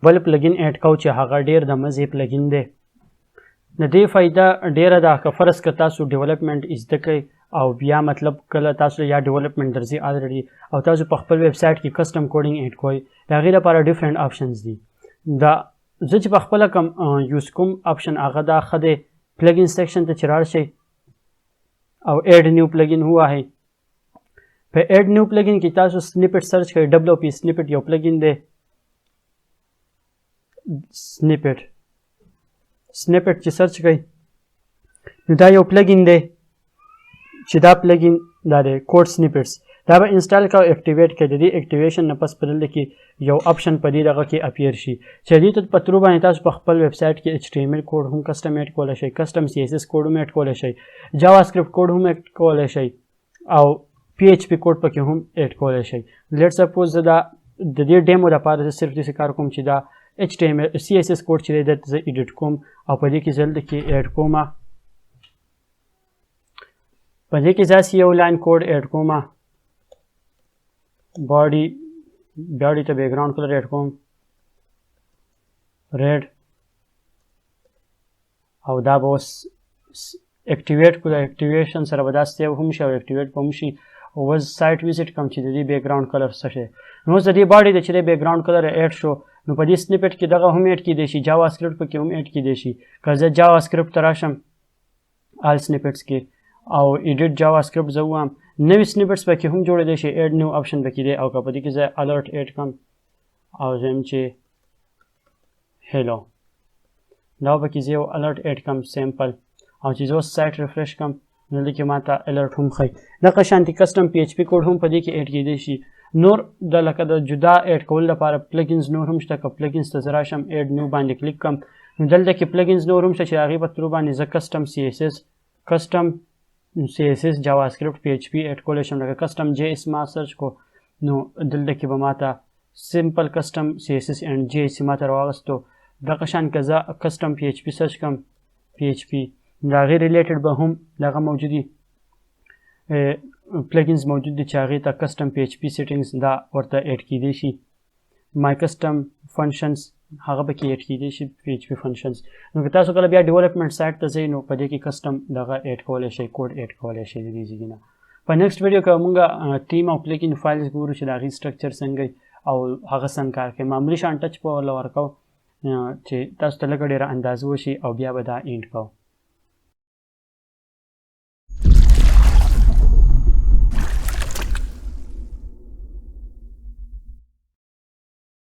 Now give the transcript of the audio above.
بل پلګین اډ کوو چې هغه ډیر د مزې پلګین دی. د دې فایده ډیره ده که فرض که تاسو ډیولپمنټ زده کوئ او بیا مطلب کله تاسو یا ډیولپمنټ درځي الریډي او تاسو په خپل ویب سایټ کې کسټم کوډینګ اډ کوئ د هغې لپاره ډیفرنٹ آپشنز دي. دا زه چې په خپله کوم یوز کوم آپشن هغه دا ښه دی. پلګین سیکشن ته چې لاړ شئ او اډ نیو پلګین ووهئ. په اډ نیو پلګین کې تاسو سنیپټ سرچ کوئ. WP سنیپټ یو پلګین دی. سنیپټ چې سرچ کوئ نو دا یو پلګین دی چې دا پلګین دا دی کوډ سنیپټس. دا به انسټال کوو اکټیویټ کړئ. د دې اکټیویشن نه پس په دلته کې یو آپشن په دې دغه کې اپیر شي چې دې ته په ترو باندې تاسو په خپل ویب سایټ کې HTML کوډ هم کسټم اډ کولی شئ، کسټم CSS کوډ هم اډ کولی شئ، جاوا سکرپټ کوډ هم اډ کولی شئ او PHP کوډ پکې هم اډ کولی شئ. لیټ سپوز زه دا د دې ډیمو لپاره زه صرف داسې کار کوم چې دا HTML CSS کوډ چې دی دلته زه ایډیټ کوم او په دې کې زه دلته کې اډ کوم. په دې کې زه یو لاین کوډ اډ کوم. باډي ته بیکګراوند کلر اډ کوم ریډ او دا به اوس اکټیویټ کړو. د اکټیویشن سره به دا سیو هم شي او اکټیویټ به هم شي. او اوس سایټ وزټ کوم چې د دې بیکګراوند کلر څه شي. نو اوس د دې باډي د چې د بیکګراوند کلر اډ شو نو په دې سنیپټ کې دغه هم اډ کیدی شي. جاوا سکرپټ پکې هم اډ کیدی شي. که زه جاوا سکرپټ ته راشم آل سنیپټس کې او ایډیټ جاوا سکرپټ زه ووایم نوي سنیپټس پکې هم جوړېدی شي. اډ نیو آپشن پکې دی او که په دې کې زه الرټ اډ کړم او زه یم چې هیلو دا پکې زه یو الرټ اډ کړم سیمپل او چې زه اوس سایټ ریفریش کړم نو دلته کې ماته الرټ هم ښایي. دغه شانتې کسټم PHP کوډ هم په دې کې اډ کیدی شي. نور د لکه د جدا اډ کولو لپاره پلګینز نور هم شته. که پلګینز ته زه راشم اډ نیو باندې کلیک کړم نو دلته کې پلګینز نور هم شته چې هغې په ترو باندې زه کسټم CSS جاوا سکرپټ PHP اډ کولی شم. لکه کسټم JS ما سرچ کو نو دلته کې به ماته سمپل کسټم CSS اینډ JS ماته راواغستو. دغه شان که زه کسټم PHP سرچ کړم PHP د هغې ریلیټډ به هم دغه موجود دي پلګینز موجود دي چې هغې ته کسټم PHP سیټینګز دا ورته اډ کیدی شي. مای کسټم فنکشنز هغه پکې اډ کیدی شي PHP فنکشنز. نو که تاسو کله بیا ډیولپمنټ سایټ ته ځئ نو په دې کې کسټم دغه اډ کولی شئ کوډ اډ کولی شئ د دې ځای نه. په نیکسټ ویډیو کې موږ تیم او پلګین فایلز ګورو چې د هغې سټرکچر څنګه او هغه څنګه کار کوي. معمولي شان ټچ به ورله ورکوو چې تاسو ته لږه ډېره اندازه وشي او بیا به دا اینډ کوو.